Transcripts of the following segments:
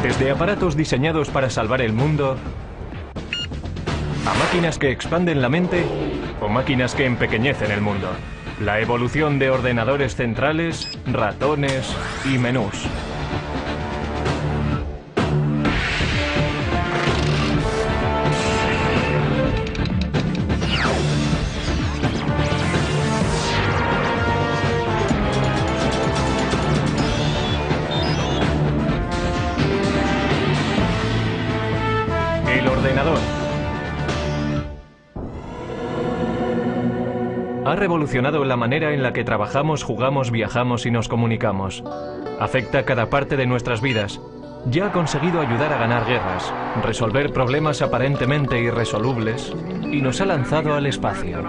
Desde aparatos diseñados para salvar el mundo, a máquinas que expanden la mente o máquinas que empequeñecen el mundo. La evolución de ordenadores centrales, ratones y menús. El ordenador ha revolucionado la manera en la que trabajamos, jugamos, viajamos y nos comunicamos. Afecta cada parte de nuestras vidas. Ya ha conseguido ayudar a ganar guerras, resolver problemas aparentemente irresolubles y nos ha lanzado al espacio.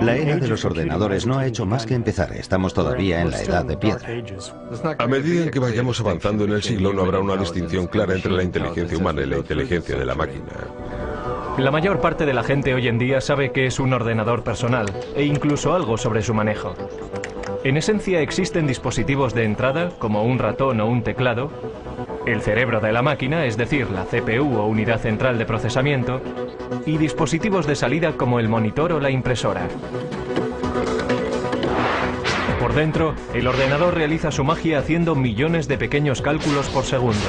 La era de los ordenadores no ha hecho más que empezar. Estamos todavía en la edad de piedra. A medida en que vayamos avanzando en el siglo, no habrá una distinción clara entre la inteligencia humana y la inteligencia de la máquina. La mayor parte de la gente hoy en día sabe qué es un ordenador personal e incluso algo sobre su manejo. En esencia existen dispositivos de entrada, como un ratón o un teclado, el cerebro de la máquina, es decir, la CPU o unidad central de procesamiento, y dispositivos de salida como el monitor o la impresora. Por dentro, el ordenador realiza su magia haciendo millones de pequeños cálculos por segundo.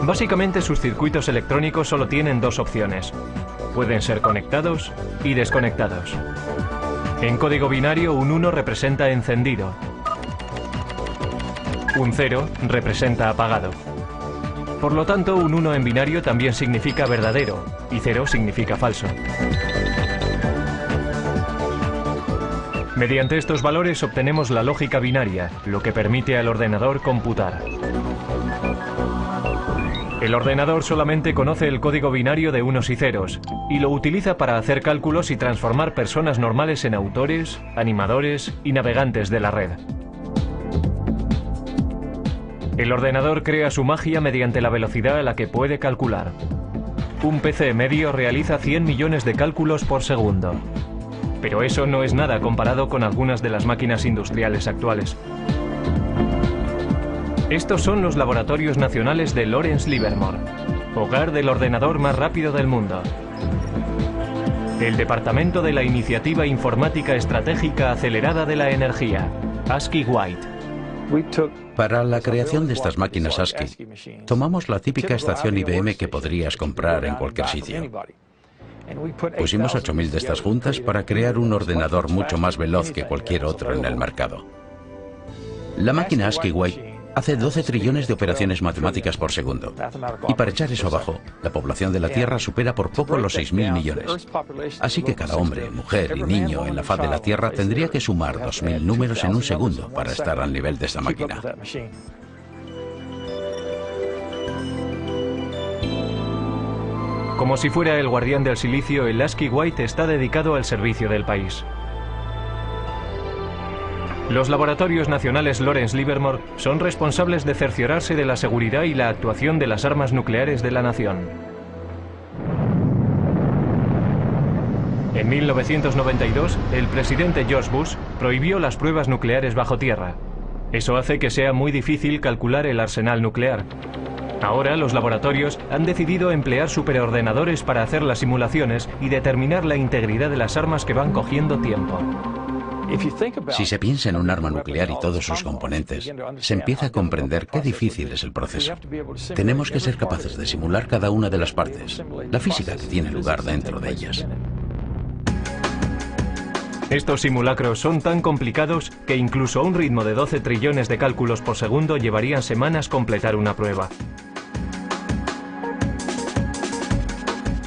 Básicamente sus circuitos electrónicos solo tienen dos opciones. Pueden ser conectados y desconectados. En código binario, un 1 representa encendido. Un 0 representa apagado. Por lo tanto, un 1 en binario también significa verdadero y 0 significa falso. Mediante estos valores obtenemos la lógica binaria, lo que permite al ordenador computar. El ordenador solamente conoce el código binario de unos y ceros y lo utiliza para hacer cálculos y transformar personas normales en autores, animadores y navegantes de la red. El ordenador crea su magia mediante la velocidad a la que puede calcular. Un PC medio realiza 100 millones de cálculos por segundo. Pero eso no es nada comparado con algunas de las máquinas industriales actuales. Estos son los laboratorios nacionales de Lawrence Livermore, hogar del ordenador más rápido del mundo. El Departamento de la Iniciativa Informática Estratégica Acelerada de la Energía, ASCII White. Para la creación de estas máquinas ASCII, tomamos la típica estación IBM que podrías comprar en cualquier sitio. Pusimos 8000 de estas juntas para crear un ordenador mucho más veloz que cualquier otro en el mercado. La máquina ASCII White hace 12 trillones de operaciones matemáticas por segundo. Y para echar eso abajo, la población de la Tierra supera por poco los 6.000 millones. Así que cada hombre, mujer y niño en la faz de la Tierra tendría que sumar 2000 números en un segundo para estar al nivel de esta máquina. Como si fuera el guardián del silicio, el ASCII White está dedicado al servicio del país. Los laboratorios nacionales Lawrence Livermore son responsables de cerciorarse de la seguridad y la actuación de las armas nucleares de la nación. En 1992, el presidente George Bush prohibió las pruebas nucleares bajo tierra. Eso hace que sea muy difícil calcular el arsenal nuclear. Ahora los laboratorios han decidido emplear superordenadores para hacer las simulaciones y determinar la integridad de las armas que van cogiendo tiempo. Si se piensa en un arma nuclear y todos sus componentes, se empieza a comprender qué difícil es el proceso. Tenemos que ser capaces de simular cada una de las partes, la física que tiene lugar dentro de ellas. Estos simulacros son tan complicados que incluso a un ritmo de 12 trillones de cálculos por segundo llevarían semanas completar una prueba.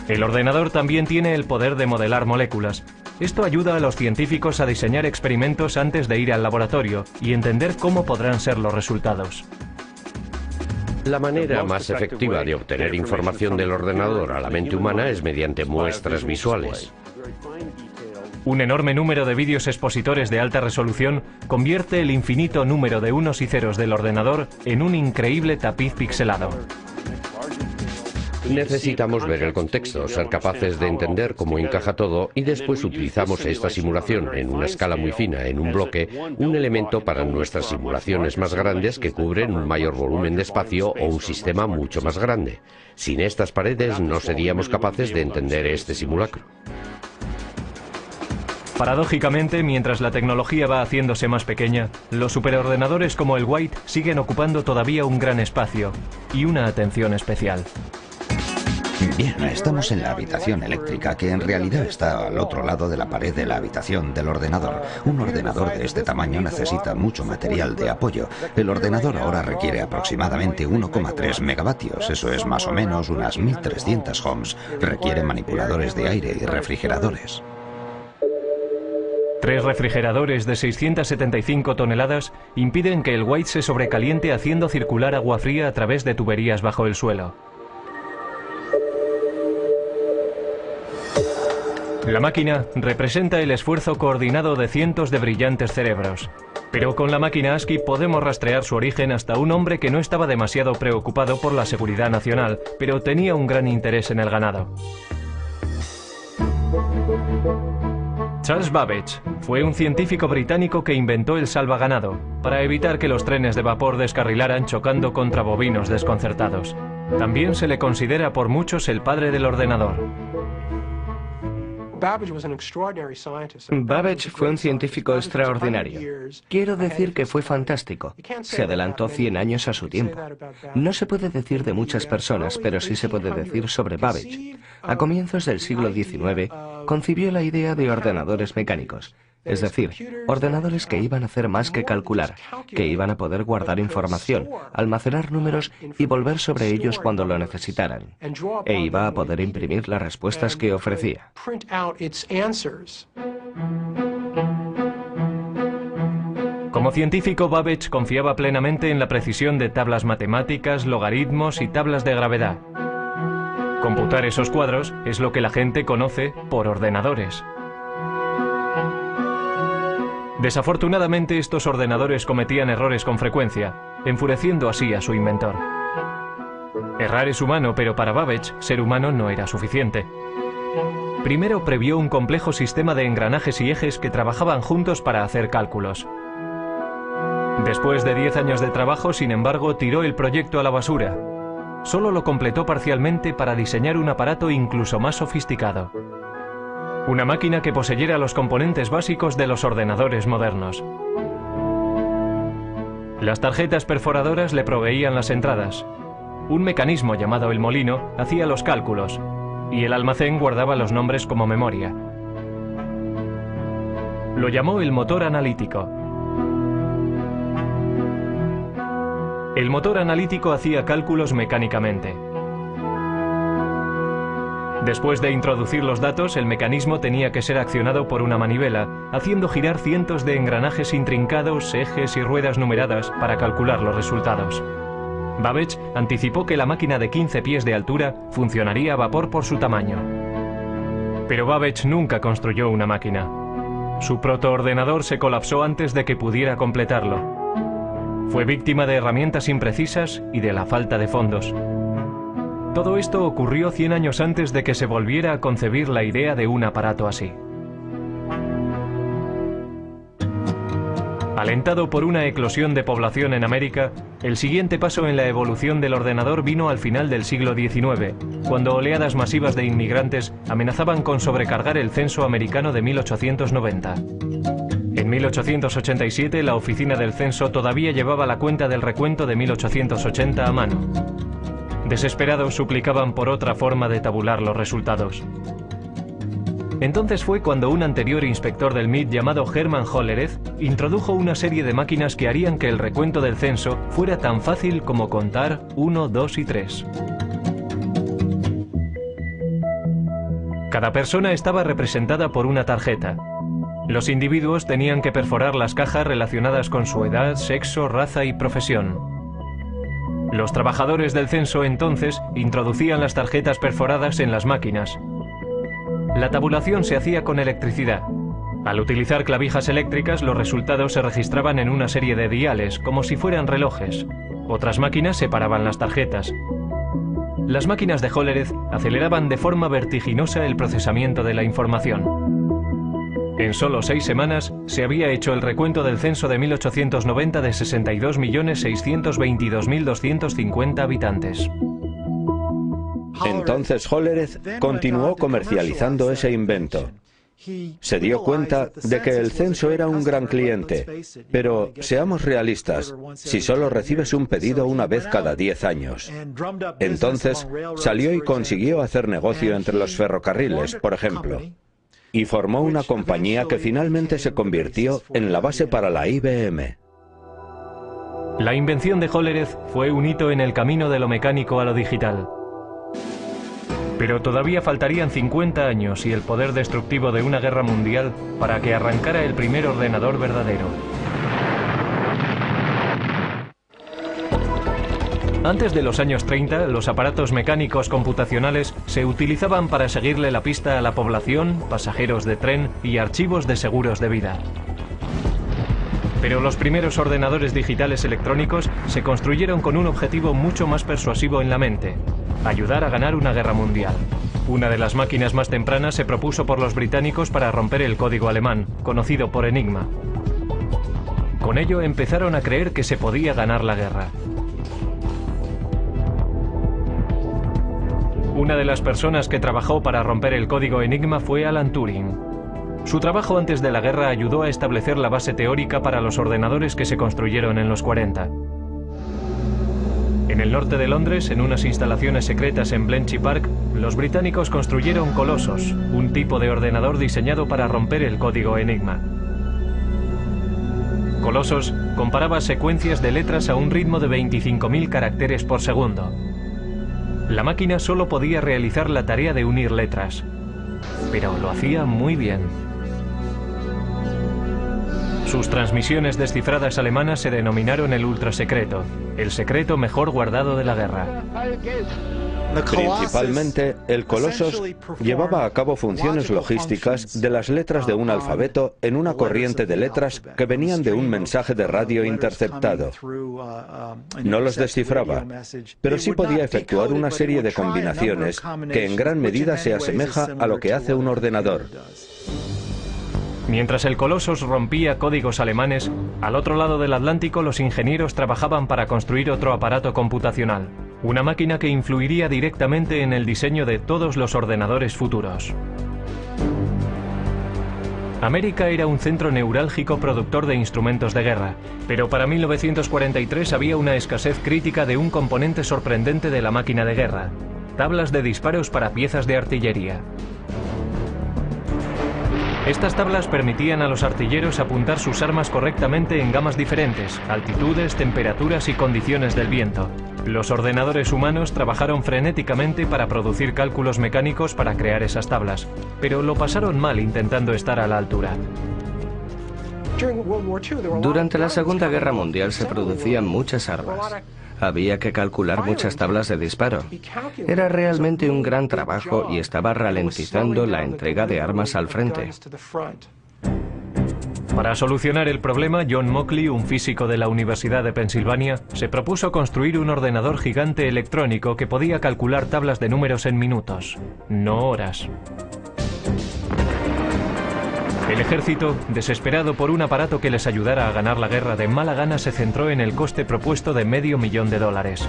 El ordenador también tiene el poder de modelar moléculas. Esto ayuda a los científicos a diseñar experimentos antes de ir al laboratorio y entender cómo podrán ser los resultados. La manera más efectiva de obtener información del ordenador a la mente humana es mediante muestras visuales. Un enorme número de vídeos expositores de alta resolución convierte el infinito número de unos y ceros del ordenador en un increíble tapiz pixelado. Necesitamos ver el contexto, ser capaces de entender cómo encaja todo y después utilizamos esta simulación en una escala muy fina, en un bloque, un elemento para nuestras simulaciones más grandes que cubren un mayor volumen de espacio o un sistema mucho más grande. Sin estas paredes no seríamos capaces de entender este simulacro. Paradójicamente, mientras la tecnología va haciéndose más pequeña, los superordenadores como el White siguen ocupando todavía un gran espacio y una atención especial. Bien, estamos en la habitación eléctrica, que en realidad está al otro lado de la pared de la habitación del ordenador. Un ordenador de este tamaño necesita mucho material de apoyo. El ordenador ahora requiere aproximadamente 1,3 megavatios, eso es más o menos unas 1300 ohms. Requiere manipuladores de aire y refrigeradores. 3 refrigeradores de 675 toneladas impiden que el White se sobrecaliente haciendo circular agua fría a través de tuberías bajo el suelo. La máquina representa el esfuerzo coordinado de cientos de brillantes cerebros. Pero con la máquina ASCII podemos rastrear su origen hasta un hombre que no estaba demasiado preocupado por la seguridad nacional, pero tenía un gran interés en el ganado. Charles Babbage fue un científico británico que inventó el salvaganado para evitar que los trenes de vapor descarrilaran chocando contra bovinos desconcertados. También se le considera por muchos el padre del ordenador. Babbage fue un científico extraordinario. Quiero decir que fue fantástico. Se adelantó 100 años a su tiempo. No se puede decir de muchas personas, pero sí se puede decir sobre Babbage. A comienzos del siglo XIX, concibió la idea de ordenadores mecánicos. Es decir, ordenadores que iban a hacer más que calcular, que iban a poder guardar información, almacenar números y volver sobre ellos cuando lo necesitaran. E iba a poder imprimir las respuestas que ofrecía. Como científico, Babbage confiaba plenamente en la precisión de tablas matemáticas, logaritmos y tablas de gravedad. Computar esos cuadros es lo que la gente conoce por ordenadores. Desafortunadamente, estos ordenadores cometían errores con frecuencia, enfureciendo así a su inventor. Errar es humano, pero para Babbage, ser humano no era suficiente. Primero previó un complejo sistema de engranajes y ejes que trabajaban juntos para hacer cálculos. Después de 10 años de trabajo, sin embargo, tiró el proyecto a la basura. Solo lo completó parcialmente para diseñar un aparato incluso más sofisticado. Una máquina que poseyera los componentes básicos de los ordenadores modernos. Las tarjetas perforadoras le proveían las entradas. Un mecanismo llamado el molino hacía los cálculos y el almacén guardaba los nombres como memoria. Lo llamó el motor analítico. El motor analítico hacía cálculos mecánicamente. Después de introducir los datos, el mecanismo tenía que ser accionado por una manivela, haciendo girar cientos de engranajes intrincados, ejes y ruedas numeradas para calcular los resultados. Babbage anticipó que la máquina de 15 pies de altura funcionaría a vapor por su tamaño. Pero Babbage nunca construyó una máquina. Su protoordenador se colapsó antes de que pudiera completarlo. Fue víctima de herramientas imprecisas y de la falta de fondos. Todo esto ocurrió 100 años antes de que se volviera a concebir la idea de un aparato así. Alentado por una eclosión de población en América, el siguiente paso en la evolución del ordenador vino al final del siglo XIX, cuando oleadas masivas de inmigrantes amenazaban con sobrecargar el censo americano de 1890. En 1887, la oficina del censo todavía llevaba la cuenta del recuento de 1880 a mano. Desesperados suplicaban por otra forma de tabular los resultados. Entonces fue cuando un anterior inspector del MIT llamado Hermann Hollerith introdujo una serie de máquinas que harían que el recuento del censo fuera tan fácil como contar 1, 2 y 3. Cada persona estaba representada por una tarjeta. Los individuos tenían que perforar las cajas relacionadas con su edad, sexo, raza y profesión. Los trabajadores del censo entonces introducían las tarjetas perforadas en las máquinas. La tabulación se hacía con electricidad. Al utilizar clavijas eléctricas, los resultados se registraban en una serie de diales, como si fueran relojes. Otras máquinas separaban las tarjetas. Las máquinas de Hollerith aceleraban de forma vertiginosa el procesamiento de la información. En solo 6 semanas se había hecho el recuento del censo de 1890 de 62.622.250 habitantes. Entonces Hollerith continuó comercializando ese invento. Se dio cuenta de que el censo era un gran cliente, pero seamos realistas, si solo recibes un pedido una vez cada 10 años. Entonces salió y consiguió hacer negocio entre los ferrocarriles, por ejemplo, y formó una compañía que finalmente se convirtió en la base para la IBM. La invención de Hollerith fue un hito en el camino de lo mecánico a lo digital. Pero todavía faltarían 50 años y el poder destructivo de una guerra mundial para que arrancara el primer ordenador verdadero. Antes de los años 30, los aparatos mecánicos computacionales se utilizaban para seguirle la pista a la población, pasajeros de tren y archivos de seguros de vida. Pero los primeros ordenadores digitales electrónicos se construyeron con un objetivo mucho más persuasivo en la mente: ayudar a ganar una guerra mundial. Una de las máquinas más tempranas se propuso por los británicos para romper el código alemán, conocido por Enigma. Con ello empezaron a creer que se podía ganar la guerra. Una de las personas que trabajó para romper el código Enigma fue Alan Turing. Su trabajo antes de la guerra ayudó a establecer la base teórica para los ordenadores que se construyeron en los 40. En el norte de Londres, en unas instalaciones secretas en Bletchley Park, los británicos construyeron Colossus, un tipo de ordenador diseñado para romper el código Enigma. Colossus comparaba secuencias de letras a un ritmo de 25.000 caracteres por segundo. La máquina solo podía realizar la tarea de unir letras, pero lo hacía muy bien. Sus transmisiones descifradas alemanas se denominaron el ultrasecreto, el secreto mejor guardado de la guerra. Principalmente, el Colossus llevaba a cabo funciones logísticas de las letras de un alfabeto en una corriente de letras que venían de un mensaje de radio interceptado. No los descifraba, pero sí podía efectuar una serie de combinaciones que en gran medida se asemeja a lo que hace un ordenador. Mientras el Colossus rompía códigos alemanes, al otro lado del Atlántico los ingenieros trabajaban para construir otro aparato computacional, una máquina que influiría directamente en el diseño de todos los ordenadores futuros. América era un centro neurálgico productor de instrumentos de guerra, pero para 1943 había una escasez crítica de un componente sorprendente de la máquina de guerra: tablas de disparos para piezas de artillería. Estas tablas permitían a los artilleros apuntar sus armas correctamente en gamas diferentes, altitudes, temperaturas y condiciones del viento. Los ordenadores humanos trabajaron frenéticamente para producir cálculos mecánicos para crear esas tablas, pero lo pasaron mal intentando estar a la altura. Durante la Segunda Guerra Mundial se producían muchas armas. Había que calcular muchas tablas de disparo. Era realmente un gran trabajo y estaba ralentizando la entrega de armas al frente. Para solucionar el problema, John Mauchly, un físico de la Universidad de Pensilvania, se propuso construir un ordenador gigante electrónico que podía calcular tablas de números en minutos, no horas. El ejército, desesperado por un aparato que les ayudara a ganar la guerra, de mala gana se centró en el coste propuesto de $500,000.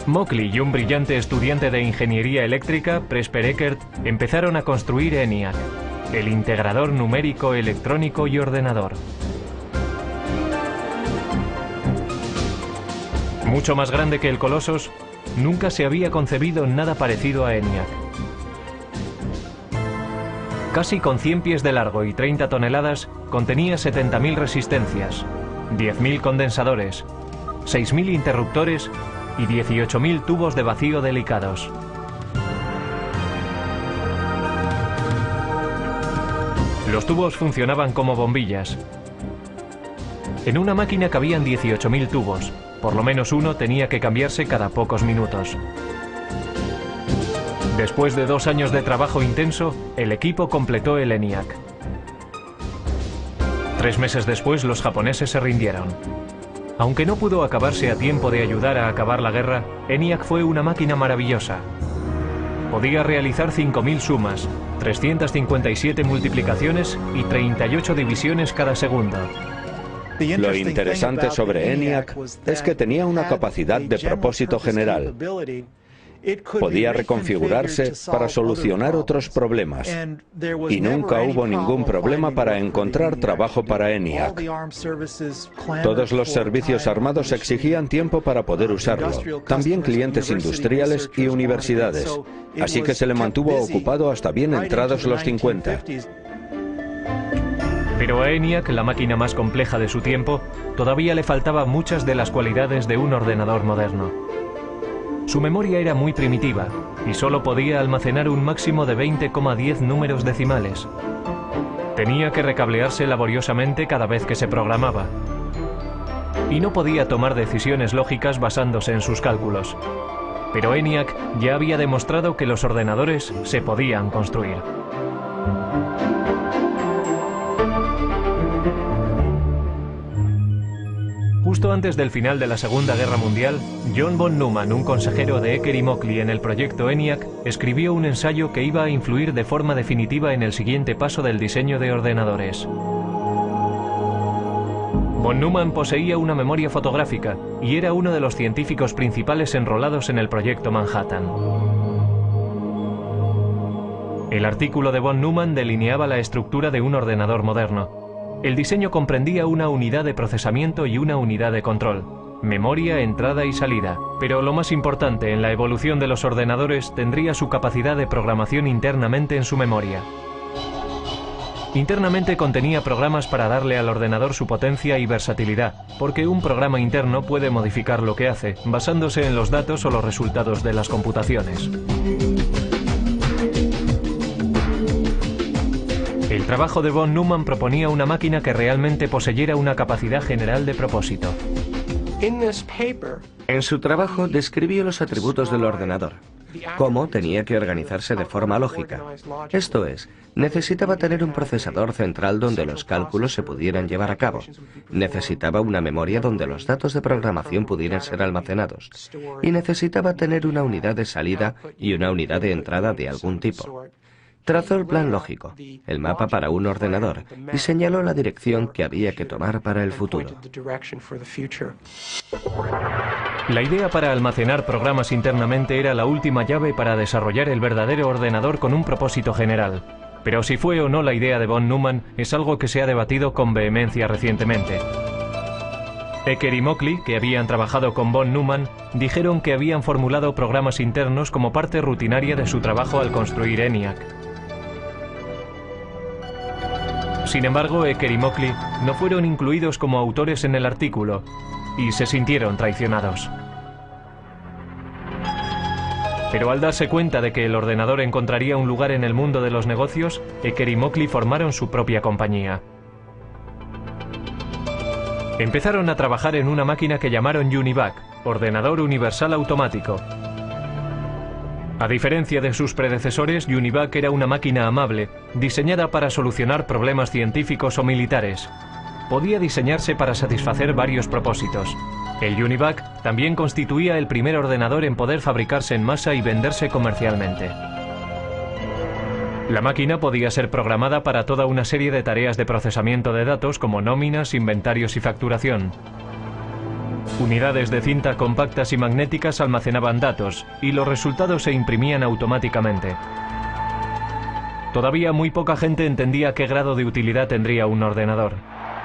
Mauchly y un brillante estudiante de ingeniería eléctrica, Presper Eckert, empezaron a construir ENIAC, el integrador numérico, electrónico y ordenador. Mucho más grande que el Colossus, nunca se había concebido nada parecido a ENIAC. Casi con 100 pies de largo y 30 toneladas, contenía 70.000 resistencias, 10.000 condensadores, 6.000 interruptores y 18.000 tubos de vacío delicados. Los tubos funcionaban como bombillas. En una máquina cabían 18.000 tubos, por lo menos uno tenía que cambiarse cada pocos minutos. Después de 2 años de trabajo intenso, el equipo completó el ENIAC. 3 meses después, los japoneses se rindieron. Aunque no pudo acabarse a tiempo de ayudar a acabar la guerra, ENIAC fue una máquina maravillosa. Podía realizar 5.000 sumas, 357 multiplicaciones y 38 divisiones cada segundo. Lo interesante sobre ENIAC es que tenía una capacidad de propósito general. Podía reconfigurarse para solucionar otros problemas. Y nunca hubo ningún problema para encontrar trabajo para ENIAC. Todos los servicios armados exigían tiempo para poder usarlo, también clientes industriales y universidades. Así que se le mantuvo ocupado hasta bien entrados los 50. Pero a ENIAC, la máquina más compleja de su tiempo, todavía le faltaban muchas de las cualidades de un ordenador moderno. Su memoria era muy primitiva y solo podía almacenar un máximo de 20,10 números decimales. Tenía que recablearse laboriosamente cada vez que se programaba. Y no podía tomar decisiones lógicas basándose en sus cálculos. Pero ENIAC ya había demostrado que los ordenadores se podían construir. Justo antes del final de la Segunda Guerra Mundial, John von Neumann, un consejero de Ecker y Mockley en el proyecto ENIAC, escribió un ensayo que iba a influir de forma definitiva en el siguiente paso del diseño de ordenadores. Von Neumann poseía una memoria fotográfica y era uno de los científicos principales enrolados en el proyecto Manhattan. El artículo de von Neumann delineaba la estructura de un ordenador moderno. El diseño comprendía una unidad de procesamiento y una unidad de control, memoria, entrada y salida. Pero lo más importante en la evolución de los ordenadores tendría su capacidad de programación internamente en su memoria. Internamente contenía programas para darle al ordenador su potencia y versatilidad, porque un programa interno puede modificar lo que hace, basándose en los datos o los resultados de las computaciones. El trabajo de von Neumann proponía una máquina que realmente poseyera una capacidad general de propósito. En su trabajo describió los atributos del ordenador, cómo tenía que organizarse de forma lógica. Esto es, necesitaba tener un procesador central donde los cálculos se pudieran llevar a cabo. Necesitaba una memoria donde los datos de programación pudieran ser almacenados. Y necesitaba tener una unidad de salida y una unidad de entrada de algún tipo. Trazó el plan lógico, el mapa para un ordenador, y señaló la dirección que había que tomar para el futuro. La idea para almacenar programas internamente era la última llave para desarrollar el verdadero ordenador con un propósito general. Pero si fue o no la idea de von Neumann es algo que se ha debatido con vehemencia recientemente. Ecker y Mockley, que habían trabajado con von Neumann, dijeron que habían formulado programas internos como parte rutinaria de su trabajo al construir ENIAC. Sin embargo, Ecker y Mockley no fueron incluidos como autores en el artículo y se sintieron traicionados. Pero al darse cuenta de que el ordenador encontraría un lugar en el mundo de los negocios, Ecker y Mockley formaron su propia compañía. Empezaron a trabajar en una máquina que llamaron UNIVAC, Ordenador Universal Automático. A diferencia de sus predecesores, UNIVAC era una máquina amable, diseñada para solucionar problemas científicos o militares. Podía diseñarse para satisfacer varios propósitos. El UNIVAC también constituía el primer ordenador en poder fabricarse en masa y venderse comercialmente. La máquina podía ser programada para toda una serie de tareas de procesamiento de datos como nóminas, inventarios y facturación. Unidades de cinta compactas y magnéticas almacenaban datos y los resultados se imprimían automáticamente. Todavía muy poca gente entendía qué grado de utilidad tendría un ordenador.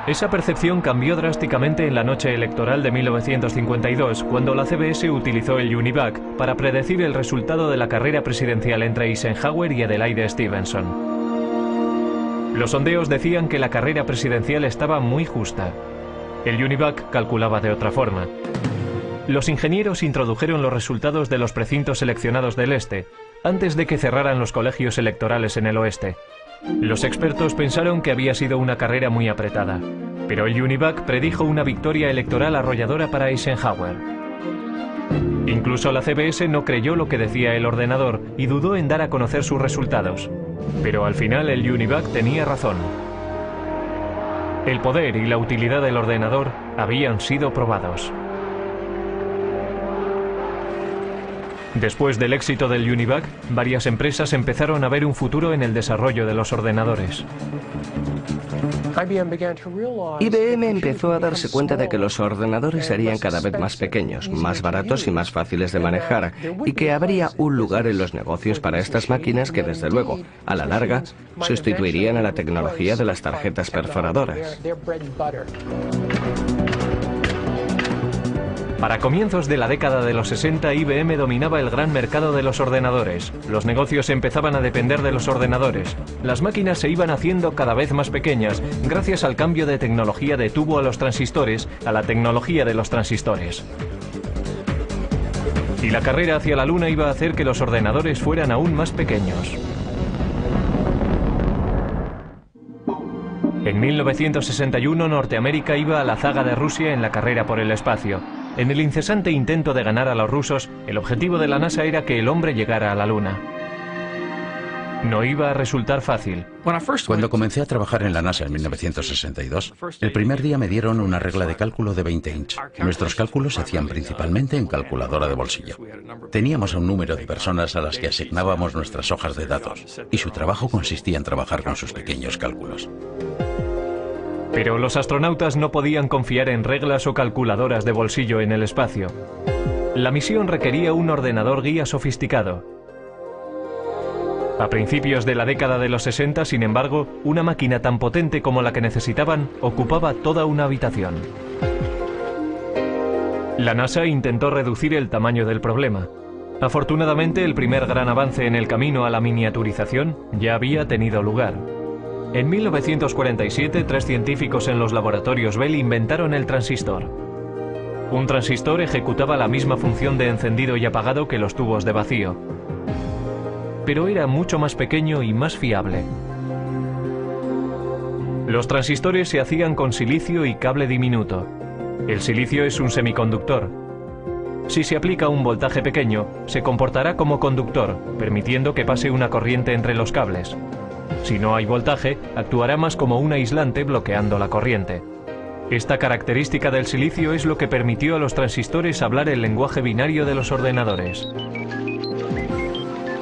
Esa percepción cambió drásticamente en la noche electoral de 1952, cuando la CBS utilizó el UNIVAC para predecir el resultado de la carrera presidencial entre Eisenhower y Adelaide Stevenson. Los sondeos decían que la carrera presidencial estaba muy justa. El UNIVAC calculaba de otra forma. Los ingenieros introdujeron los resultados de los precintos seleccionados del este, antes de que cerraran los colegios electorales en el oeste. Los expertos pensaron que había sido una carrera muy apretada, pero el UNIVAC predijo una victoria electoral arrolladora para Eisenhower. Incluso la CBS no creyó lo que decía el ordenador y dudó en dar a conocer sus resultados. Pero al final el UNIVAC tenía razón. El poder y la utilidad del ordenador habían sido probados. Después del éxito del Univac, varias empresas empezaron a ver un futuro en el desarrollo de los ordenadores. IBM empezó a darse cuenta de que los ordenadores serían cada vez más pequeños, más baratos y más fáciles de manejar, y que habría un lugar en los negocios para estas máquinas que, desde luego, a la larga, sustituirían a la tecnología de las tarjetas perforadoras. Para comienzos de la década de los 60, IBM dominaba el gran mercado de los ordenadores. Los negocios empezaban a depender de los ordenadores. Las máquinas se iban haciendo cada vez más pequeñas, gracias al cambio de tecnología de tubo a los transistores, a la tecnología de los transistores. Y la carrera hacia la Luna iba a hacer que los ordenadores fueran aún más pequeños. En 1961, Norteamérica iba a la zaga de Rusia en la carrera por el espacio. En el incesante intento de ganar a los rusos, el objetivo de la NASA era que el hombre llegara a la Luna. No iba a resultar fácil. Cuando comencé a trabajar en la NASA en 1962, el primer día me dieron una regla de cálculo de 20 inch. Nuestros cálculos se hacían principalmente en calculadora de bolsillo. Teníamos un número de personas a las que asignábamos nuestras hojas de datos, y su trabajo consistía en trabajar con sus pequeños cálculos. Pero los astronautas no podían confiar en reglas o calculadoras de bolsillo en el espacio. La misión requería un ordenador guía sofisticado. A principios de la década de los 60, sin embargo, una máquina tan potente como la que necesitaban ocupaba toda una habitación. La NASA intentó reducir el tamaño del problema. Afortunadamente, el primer gran avance en el camino a la miniaturización ya había tenido lugar. En 1947, 3 científicos en los laboratorios Bell inventaron el transistor. Un transistor ejecutaba la misma función de encendido y apagado que los tubos de vacío, pero era mucho más pequeño y más fiable. Los transistores se hacían con silicio y cable diminuto. El silicio es un semiconductor. Si se aplica un voltaje pequeño, se comportará como conductor, permitiendo que pase una corriente entre los cables. Si no hay voltaje, actuará más como un aislante bloqueando la corriente. Esta característica del silicio es lo que permitió a los transistores hablar el lenguaje binario de los ordenadores.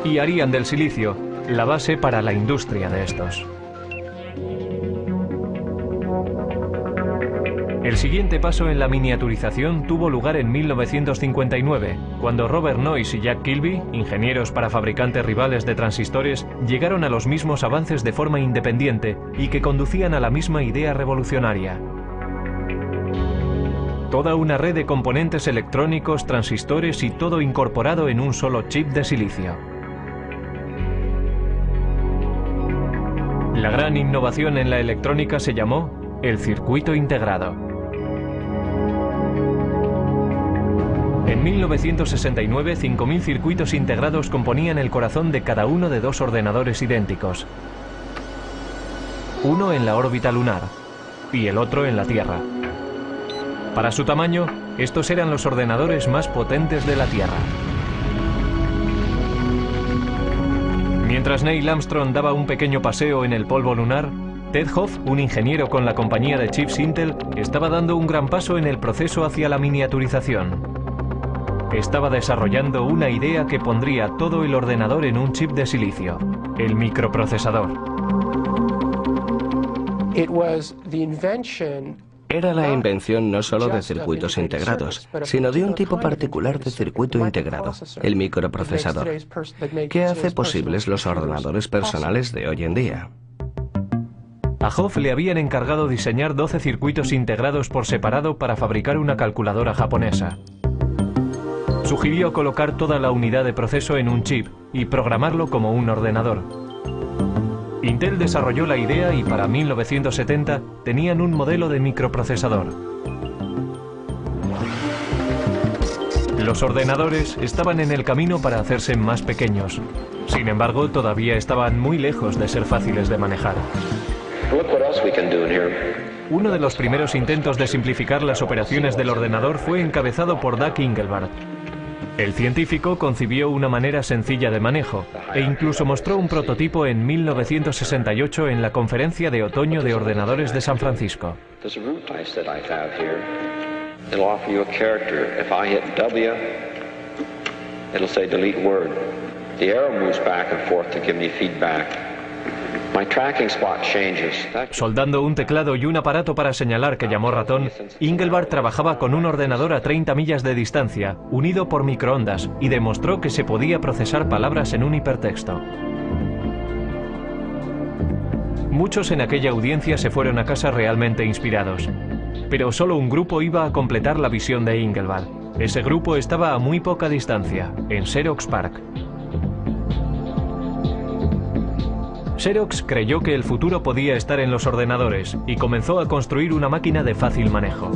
Y harían del silicio la base para la industria de estos. El siguiente paso en la miniaturización tuvo lugar en 1959, cuando Robert Noyce y Jack Kilby, ingenieros para fabricantes rivales de transistores, llegaron a los mismos avances de forma independiente y que conducían a la misma idea revolucionaria. Toda una red de componentes electrónicos, transistores y todo incorporado en un solo chip de silicio. La gran innovación en la electrónica se llamó el circuito integrado. En 1969, 5.000 circuitos integrados componían el corazón de cada uno de 2 ordenadores idénticos. Uno en la órbita lunar y el otro en la Tierra. Para su tamaño, estos eran los ordenadores más potentes de la Tierra. Mientras Neil Armstrong daba un pequeño paseo en el polvo lunar, Ted Hoff, un ingeniero con la compañía de chips Intel, estaba dando un gran paso en el proceso hacia la miniaturización. Estaba desarrollando una idea que pondría todo el ordenador en un chip de silicio, el microprocesador. Era la invención no solo de circuitos integrados, sino de un tipo particular de circuito integrado, el microprocesador, que hace posibles los ordenadores personales de hoy en día. A Hoff le habían encargado diseñar 12 circuitos integrados por separado para fabricar una calculadora japonesa. Sugirió colocar toda la unidad de proceso en un chip y programarlo como un ordenador. Intel desarrolló la idea y para 1970 tenían un modelo de microprocesador. Los ordenadores estaban en el camino para hacerse más pequeños. Sin embargo, todavía estaban muy lejos de ser fáciles de manejar. Uno de los primeros intentos de simplificar las operaciones del ordenador fue encabezado por Doug Engelbart. El científico concibió una manera sencilla de manejo e incluso mostró un prototipo en 1968 en la Conferencia de Otoño de Ordenadores de San Francisco. Soldando un teclado y un aparato para señalar que llamó ratón, Engelbart trabajaba con un ordenador a 30 millas de distancia, unido por microondas, y demostró que se podía procesar palabras en un hipertexto. Muchos en aquella audiencia se fueron a casa realmente inspirados, pero solo un grupo iba a completar la visión de Engelbart. Ese grupo estaba a muy poca distancia, en Xerox PARC. Xerox creyó que el futuro podía estar en los ordenadores y comenzó a construir una máquina de fácil manejo.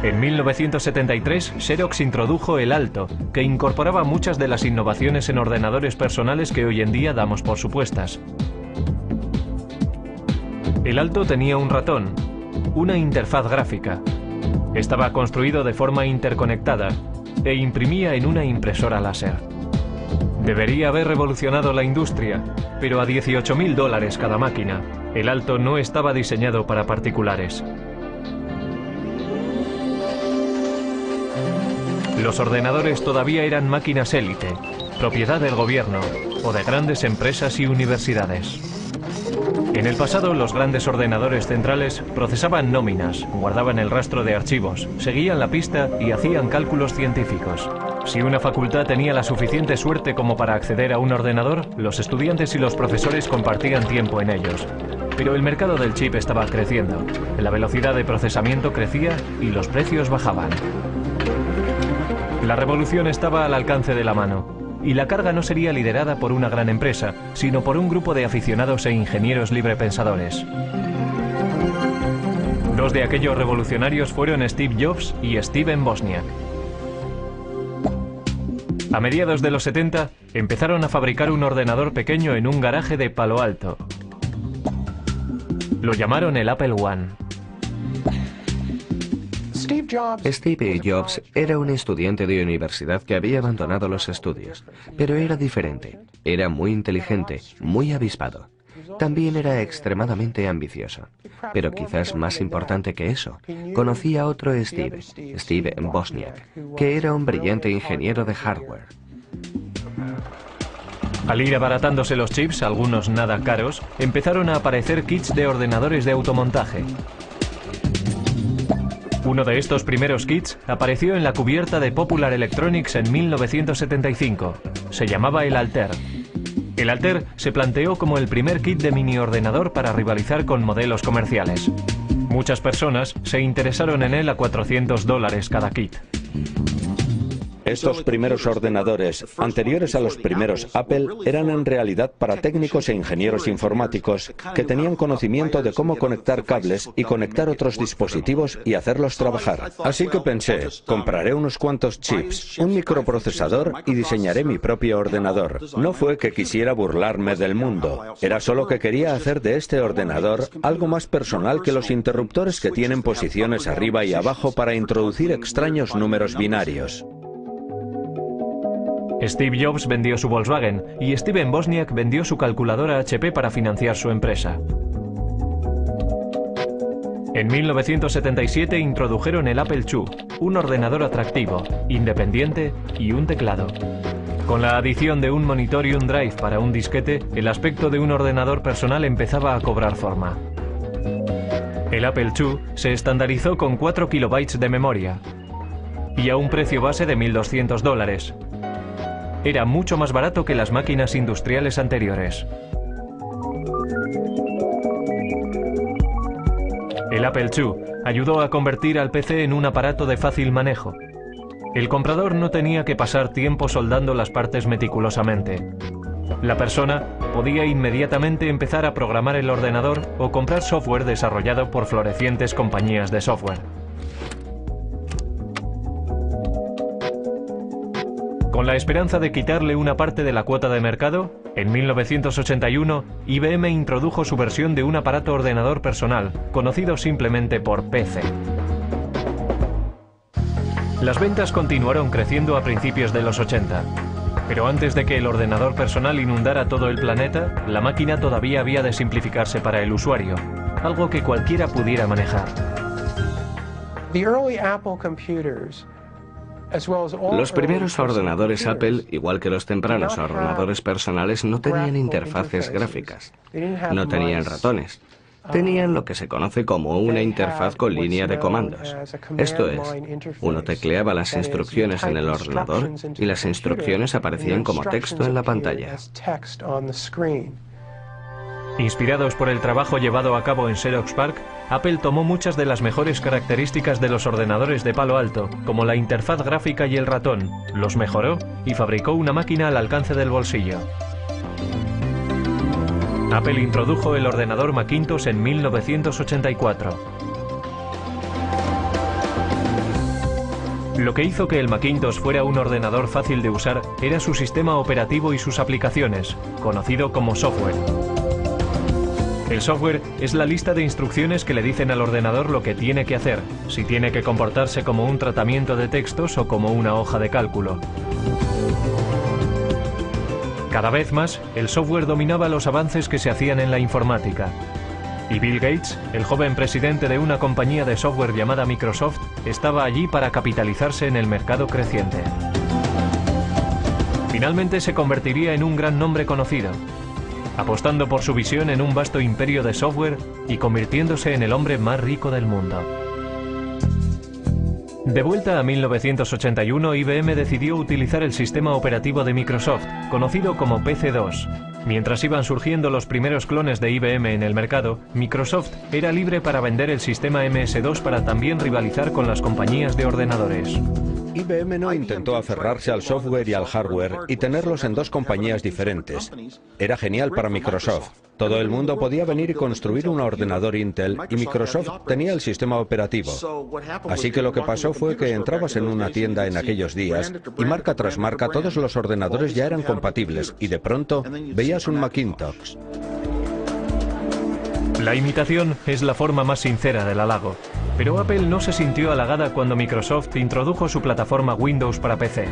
En 1973, Xerox introdujo el Alto, que incorporaba muchas de las innovaciones en ordenadores personales que hoy en día damos por supuestas. El Alto tenía un ratón, una interfaz gráfica, estaba construido de forma interconectada e imprimía en una impresora láser. Debería haber revolucionado la industria, pero a $18.000 cada máquina. El Alto no estaba diseñado para particulares. Los ordenadores todavía eran máquinas élite, propiedad del gobierno o de grandes empresas y universidades. En el pasado, los grandes ordenadores centrales procesaban nóminas, guardaban el rastro de archivos, seguían la pista y hacían cálculos científicos. Si una facultad tenía la suficiente suerte como para acceder a un ordenador, los estudiantes y los profesores compartían tiempo en ellos. Pero el mercado del chip estaba creciendo, la velocidad de procesamiento crecía y los precios bajaban. La revolución estaba al alcance de la mano, y la carga no sería liderada por una gran empresa, sino por un grupo de aficionados e ingenieros librepensadores. Dos de aquellos revolucionarios fueron Steve Jobs y Steven Wozniak. A mediados de los 70, empezaron a fabricar un ordenador pequeño en un garaje de Palo Alto. Lo llamaron el Apple I. Steve Jobs era un estudiante de universidad que había abandonado los estudios, pero era diferente. Era muy inteligente, muy avispado. También era extremadamente ambicioso. Pero quizás más importante que eso, conocía a otro Steve Wozniak, que era un brillante ingeniero de hardware. Al ir abaratándose los chips, algunos nada caros, empezaron a aparecer kits de ordenadores de automontaje. Uno de estos primeros kits apareció en la cubierta de Popular Electronics en 1975. Se llamaba el Altair. El Altair se planteó como el primer kit de mini ordenador para rivalizar con modelos comerciales. Muchas personas se interesaron en él a $400 cada kit. Estos primeros ordenadores, anteriores a los primeros Apple, eran en realidad para técnicos e ingenieros informáticos que tenían conocimiento de cómo conectar cables y conectar otros dispositivos y hacerlos trabajar. Así que pensé, compraré unos cuantos chips, un microprocesador y diseñaré mi propio ordenador. No fue que quisiera burlarme del mundo, era solo que quería hacer de este ordenador algo más personal que los interruptores que tienen posiciones arriba y abajo para introducir extraños números binarios. Steve Jobs vendió su Volkswagen y Steven Wozniak vendió su calculadora HP para financiar su empresa. En 1977 introdujeron el Apple II, un ordenador atractivo, independiente y un teclado. Con la adición de un monitor y un drive para un disquete, el aspecto de un ordenador personal empezaba a cobrar forma. El Apple II se estandarizó con 4 kilobytes de memoria y a un precio base de $1.200. Era mucho más barato que las máquinas industriales anteriores. El Apple II ayudó a convertir al PC en un aparato de fácil manejo. El comprador no tenía que pasar tiempo soldando las partes meticulosamente. La persona podía inmediatamente empezar a programar el ordenador o comprar software desarrollado por florecientes compañías de software. Con la esperanza de quitarle una parte de la cuota de mercado, en 1981 IBM introdujo su versión de un aparato ordenador personal, conocido simplemente por PC. Las ventas continuaron creciendo a principios de los 80. Pero antes de que el ordenador personal inundara todo el planeta, la máquina todavía había de simplificarse para el usuario, algo que cualquiera pudiera manejar. Los primeros ordenadores Apple, igual que los tempranos ordenadores personales, no tenían interfaces gráficas, no tenían ratones. Tenían lo que se conoce como una interfaz con línea de comandos. Esto es, uno tecleaba las instrucciones en el ordenador y las instrucciones aparecían como texto en la pantalla. Inspirados por el trabajo llevado a cabo en Xerox PARC, Apple tomó muchas de las mejores características de los ordenadores de Palo Alto, como la interfaz gráfica y el ratón, los mejoró y fabricó una máquina al alcance del bolsillo. Apple introdujo el ordenador Macintosh en 1984. Lo que hizo que el Macintosh fuera un ordenador fácil de usar era su sistema operativo y sus aplicaciones, conocido como software. El software es la lista de instrucciones que le dicen al ordenador lo que tiene que hacer, si tiene que comportarse como un tratamiento de textos o como una hoja de cálculo. Cada vez más, el software dominaba los avances que se hacían en la informática. Y Bill Gates, el joven presidente de una compañía de software llamada Microsoft, estaba allí para capitalizarse en el mercado creciente. Finalmente se convertiría en un gran nombre conocido, apostando por su visión en un vasto imperio de software y convirtiéndose en el hombre más rico del mundo. De vuelta a 1981, IBM decidió utilizar el sistema operativo de Microsoft, conocido como PC-2. Mientras iban surgiendo los primeros clones de IBM en el mercado, Microsoft era libre para vender el sistema MS-2 para también rivalizar con las compañías de ordenadores. IBM no intentó aferrarse al software y al hardware y tenerlos en dos compañías diferentes. Era genial para Microsoft. Todo el mundo podía venir y construir un ordenador Intel y Microsoft tenía el sistema operativo. Así que lo que pasó fue que entrabas en una tienda en aquellos días y marca tras marca todos los ordenadores ya eran compatibles y de pronto veías un Macintosh. La imitación es la forma más sincera del halago, pero Apple no se sintió halagada cuando Microsoft introdujo su plataforma Windows para PC.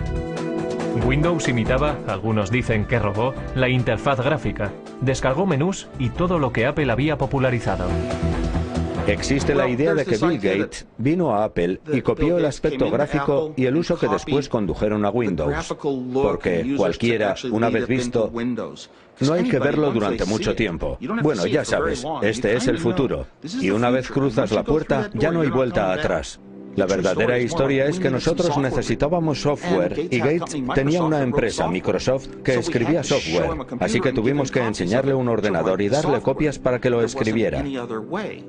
Windows imitaba, algunos dicen que robó, la interfaz gráfica, descargó menús y todo lo que Apple había popularizado. Existe la idea de que Bill Gates vino a Apple y copió el aspecto gráfico y el uso que después condujeron a Windows, porque cualquiera, una vez visto, no hay que verlo durante mucho tiempo. Bueno, ya sabes, este es el futuro, y una vez cruzas la puerta ya no hay vuelta atrás. La verdadera historia es que nosotros necesitábamos software y Gates tenía una empresa, Microsoft, que escribía software, así que tuvimos que enseñarle un ordenador y darle copias para que lo escribiera.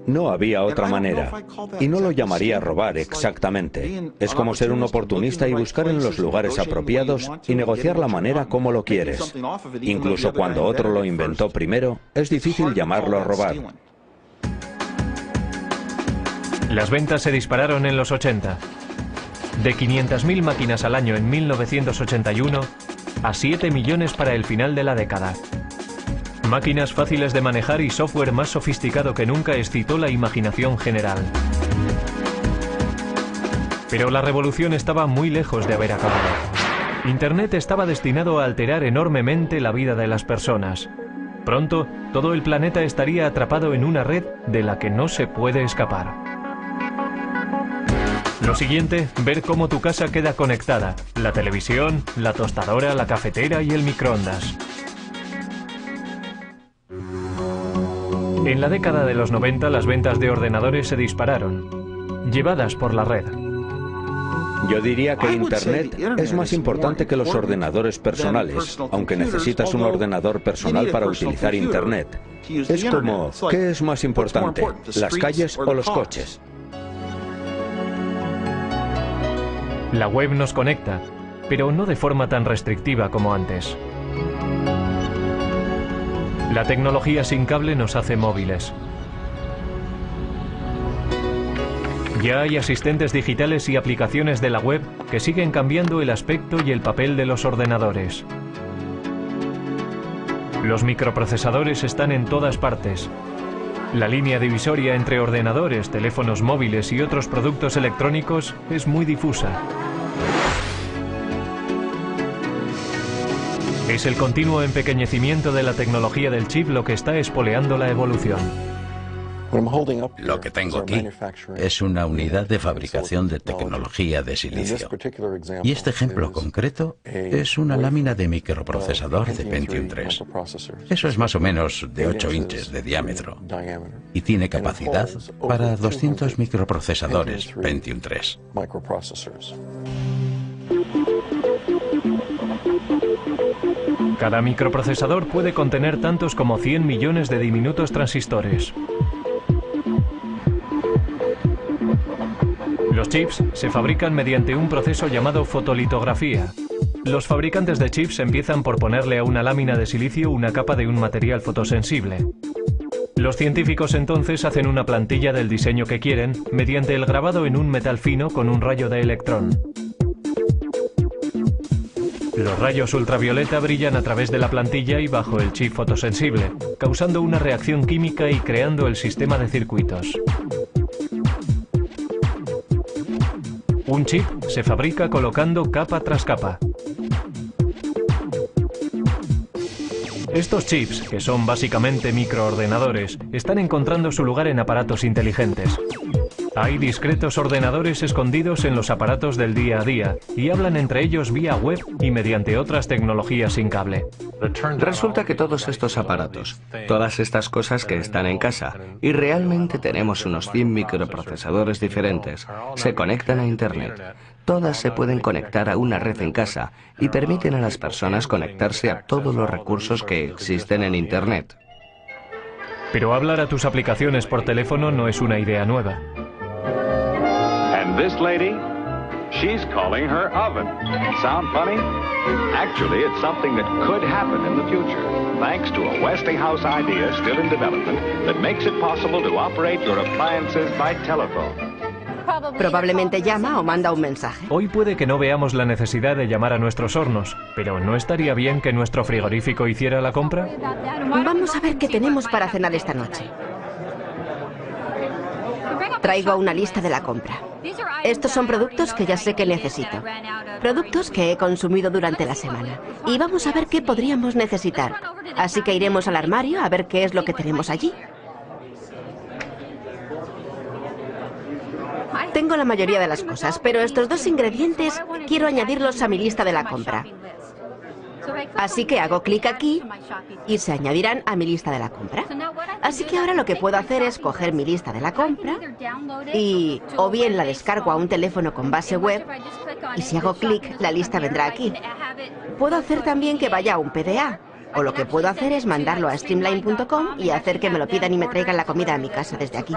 No había otra manera, y no lo llamaría robar exactamente. Es como ser un oportunista y buscar en los lugares apropiados y negociar la manera como lo quieres. Incluso cuando otro lo inventó primero, es difícil llamarlo robar. Las ventas se dispararon en los 80. De 500.000 máquinas al año en 1981 a 7 millones para el final de la década. Máquinas fáciles de manejar y software más sofisticado que nunca excitó la imaginación general. Pero la revolución estaba muy lejos de haber acabado. Internet estaba destinado a alterar enormemente la vida de las personas. Pronto, todo el planeta estaría atrapado en una red de la que no se puede escapar. Lo siguiente, ver cómo tu casa queda conectada. La televisión, la tostadora, la cafetera y el microondas. En la década de los 90 las ventas de ordenadores se dispararon, llevadas por la red. Yo diría que Internet es más importante que los ordenadores personales, aunque necesitas un ordenador personal para utilizar Internet. Es como, ¿qué es más importante? ¿Las calles o los coches? La web nos conecta, pero no de forma tan restrictiva como antes. La tecnología sin cable nos hace móviles. Ya hay asistentes digitales y aplicaciones de la web que siguen cambiando el aspecto y el papel de los ordenadores. Los microprocesadores están en todas partes. La línea divisoria entre ordenadores, teléfonos móviles y otros productos electrónicos es muy difusa. Es el continuo empequeñecimiento de la tecnología del chip lo que está espoleando la evolución. Lo que tengo aquí es una unidad de fabricación de tecnología de silicio. Y este ejemplo concreto es una lámina de microprocesador de Pentium 3. Eso es más o menos de 8 inches de diámetro. Y tiene capacidad para 200 microprocesadores Pentium 3. Cada microprocesador puede contener tantos como 100 millones de diminutos transistores. Los chips se fabrican mediante un proceso llamado fotolitografía. Los fabricantes de chips empiezan por ponerle a una lámina de silicio una capa de un material fotosensible. Los científicos entonces hacen una plantilla del diseño que quieren mediante el grabado en un metal fino con un rayo de electrón. Los rayos ultravioleta brillan a través de la plantilla y bajo el chip fotosensible, causando una reacción química y creando el sistema de circuitos. Un chip se fabrica colocando capa tras capa. Estos chips, que son básicamente microordenadores, están encontrando su lugar en aparatos inteligentes. Hay discretos ordenadores escondidos en los aparatos del día a día y hablan entre ellos vía web y mediante otras tecnologías sin cable. Resulta que todos estos aparatos, todas estas cosas que están en casa, y realmente tenemos unos 100 microprocesadores diferentes, se conectan a Internet. Todas se pueden conectar a una red en casa y permiten a las personas conectarse a todos los recursos que existen en Internet. Pero hablar a tus aplicaciones por teléfono no es una idea nueva. And this lady, she's calling her oven. Sound funny? Actually, it's something that could happen in the future, thanks to a Westinghouse idea still in development that makes it possible to operate your appliances by telephone. Probablemente llama o manda un mensaje. Hoy puede que no veamos la necesidad de llamar a nuestros hornos, pero ¿no estaría bien que nuestro frigorífico hiciera la compra? Vamos a ver qué tenemos para cenar esta noche. Traigo una lista de la compra. Estos son productos que ya sé que necesito. Productos que he consumido durante la semana. Y vamos a ver qué podríamos necesitar. Así que iremos al armario a ver qué es lo que tenemos allí. Tengo la mayoría de las cosas, pero estos dos ingredientes quiero añadirlos a mi lista de la compra. Así que hago clic aquí y se añadirán a mi lista de la compra. Así que ahora lo que puedo hacer es coger mi lista de la compra y o bien la descargo a un teléfono con base web y si hago clic la lista vendrá aquí. Puedo hacer también que vaya a un PDA. O lo que puedo hacer es mandarlo a streamline.com y hacer que me lo pidan y me traigan la comida a mi casa desde aquí.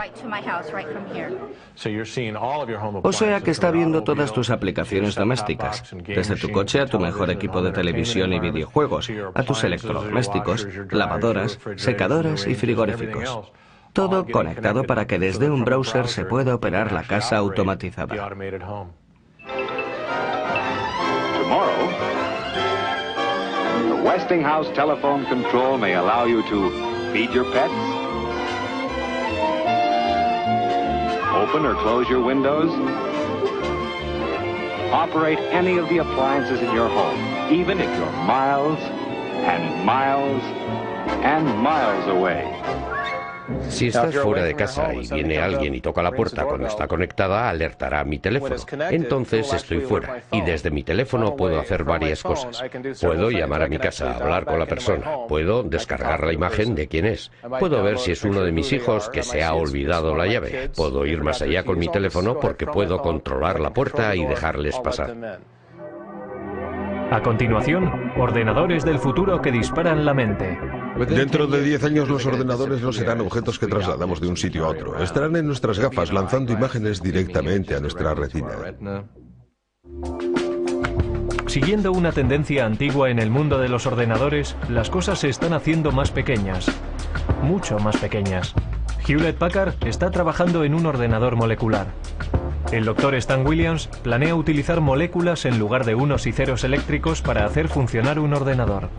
O sea que está viendo todas tus aplicaciones domésticas, desde tu coche a tu mejor equipo de televisión y videojuegos, a tus electrodomésticos, lavadoras, secadoras y frigoríficos. Todo conectado para que desde un browser se pueda operar la casa automatizada. Westinghouse telephone control may allow you to feed your pets, open or close your windows, operate any of the appliances in your home, even if you're miles and miles and miles away. Si estás fuera de casa y viene alguien y toca la puerta cuando está conectada, alertará a mi teléfono. Entonces estoy fuera y desde mi teléfono puedo hacer varias cosas. Puedo llamar a mi casa, hablar con la persona, puedo descargar la imagen de quién es, puedo ver si es uno de mis hijos que se ha olvidado la llave, puedo ir más allá con mi teléfono porque puedo controlar la puerta y dejarles pasar. A continuación, ordenadores del futuro que disparan la mente. Dentro de 10 años los ordenadores no serán objetos que trasladamos de un sitio a otro. Estarán en nuestras gafas lanzando imágenes directamente a nuestra retina. Siguiendo una tendencia antigua en el mundo de los ordenadores, las cosas se están haciendo más pequeñas. Mucho más pequeñas. Hewlett-Packard está trabajando en un ordenador molecular. El Dr. Stan Williams planea utilizar moléculas en lugar de unos y ceros eléctricos para hacer funcionar un ordenador.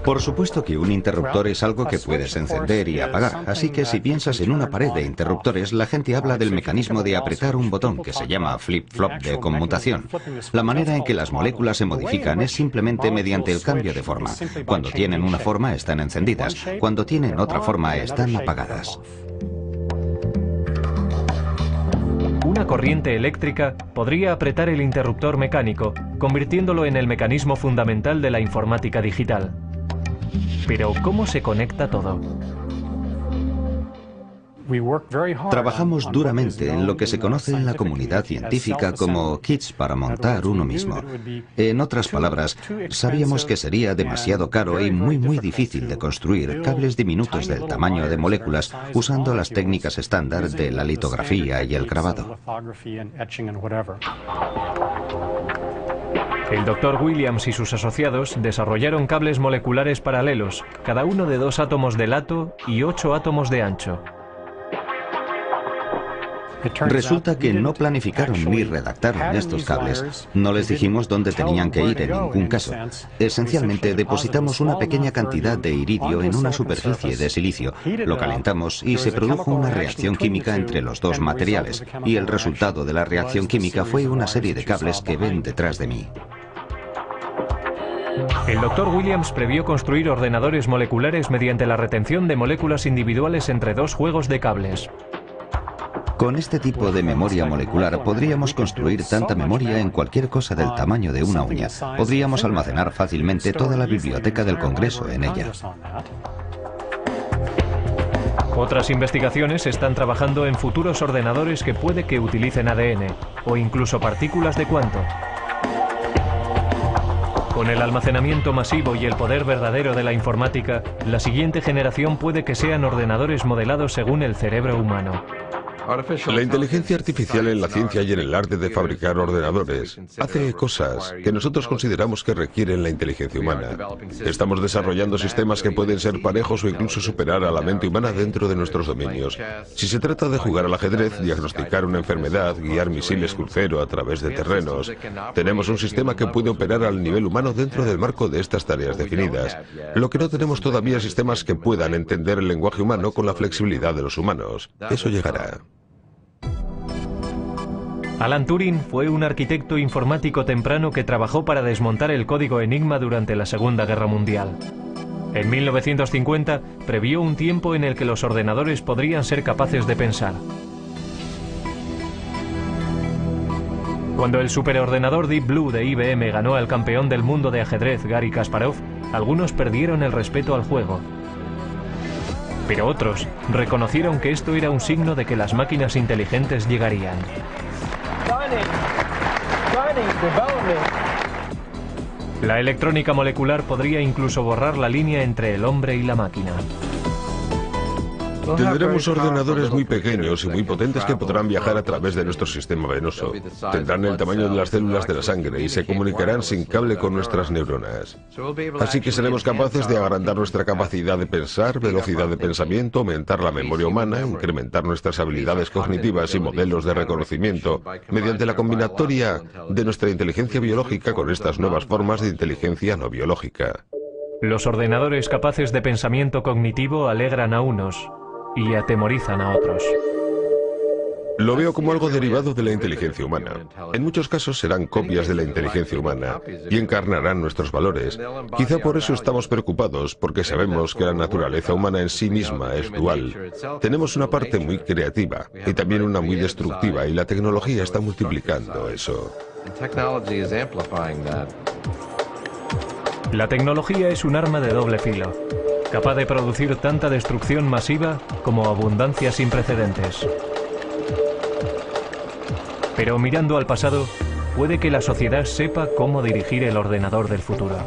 Por supuesto que un interruptor es algo que puedes encender y apagar, así que si piensas en una pared de interruptores, la gente habla del mecanismo de apretar un botón que se llama flip-flop de conmutación. La manera en que las moléculas se modifican es simplemente mediante el cambio de forma. Cuando tienen una forma están encendidas, cuando tienen otra forma están apagadas. Una corriente eléctrica podría apretar el interruptor mecánico, convirtiéndolo en el mecanismo fundamental de la informática digital. Pero, ¿cómo se conecta todo? Trabajamos duramente en lo que se conoce en la comunidad científica como kits para montar uno mismo. En otras palabras, sabíamos que sería demasiado caro y muy difícil de construir cables diminutos del tamaño de moléculas usando las técnicas estándar de la litografía y el grabado. El Dr. Williams y sus asociados desarrollaron cables moleculares paralelos, cada uno de 2 átomos de lato y 8 átomos de ancho. Resulta que no planificaron ni redactaron estos cables. No les dijimos dónde tenían que ir en ningún caso. Esencialmente depositamos una pequeña cantidad de iridio en una superficie de silicio, lo calentamos y se produjo una reacción química entre los dos materiales, y el resultado de la reacción química fue una serie de cables que ven detrás de mí. El Dr. Williams previó construir ordenadores moleculares mediante la retención de moléculas individuales entre 2 juegos de cables. Con este tipo de memoria molecular podríamos construir tanta memoria en cualquier cosa del tamaño de una uña. Podríamos almacenar fácilmente toda la biblioteca del Congreso en ella. Otras investigaciones están trabajando en futuros ordenadores que puede que utilicen ADN o incluso partículas de cuanto. Con el almacenamiento masivo y el poder verdadero de la informática, la siguiente generación puede que sean ordenadores modelados según el cerebro humano. La inteligencia artificial en la ciencia y en el arte de fabricar ordenadores hace cosas que nosotros consideramos que requieren la inteligencia humana. Estamos desarrollando sistemas que pueden ser parejos o incluso superar a la mente humana dentro de nuestros dominios. Si se trata de jugar al ajedrez, diagnosticar una enfermedad, guiar misiles crucero a través de terrenos, tenemos un sistema que puede operar al nivel humano dentro del marco de estas tareas definidas. Lo que no tenemos todavía es sistemas que puedan entender el lenguaje humano con la flexibilidad de los humanos. Eso llegará. Alan Turing fue un arquitecto informático temprano que trabajó para desmontar el código Enigma durante la Segunda Guerra Mundial. En 1950 previó un tiempo en el que los ordenadores podrían ser capaces de pensar. Cuando el superordenador Deep Blue de IBM ganó al campeón del mundo de ajedrez Garry Kasparov, algunos perdieron el respeto al juego. Pero otros reconocieron que esto era un signo de que las máquinas inteligentes llegarían. La electrónica molecular podría incluso borrar la línea entre el hombre y la máquina. Tendremos ordenadores muy pequeños y muy potentes que podrán viajar a través de nuestro sistema venoso. Tendrán el tamaño de las células de la sangre y se comunicarán sin cable con nuestras neuronas. Así que seremos capaces de agrandar nuestra capacidad de pensar, velocidad de pensamiento, aumentar la memoria humana, incrementar nuestras habilidades cognitivas y modelos de reconocimiento mediante la combinatoria de nuestra inteligencia biológica con estas nuevas formas de inteligencia no biológica. Los ordenadores capaces de pensamiento cognitivo alegran a unos y atemorizan a otros. Lo veo como algo derivado de la inteligencia humana. En muchos casos serán copias de la inteligencia humana y encarnarán nuestros valores. Quizá por eso estamos preocupados, porque sabemos que la naturaleza humana en sí misma es dual. Tenemos una parte muy creativa y también una muy destructiva, y la tecnología está multiplicando eso. La tecnología es un arma de doble filo, capaz de producir tanta destrucción masiva como abundancia sin precedentes. Pero mirando al pasado, puede que la sociedad sepa cómo dirigir el ordenador del futuro.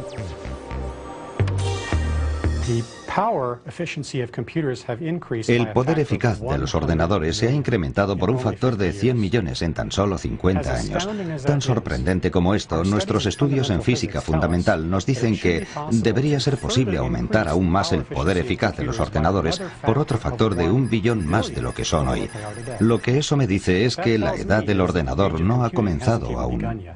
El poder eficaz de los ordenadores se ha incrementado por un factor de 100 millones en tan solo 50 años. Tan sorprendente como esto, nuestros estudios en física fundamental nos dicen que debería ser posible aumentar aún más el poder eficaz de los ordenadores por otro factor de 1 billón más de lo que son hoy. Lo que eso me dice es que la edad del ordenador no ha comenzado aún.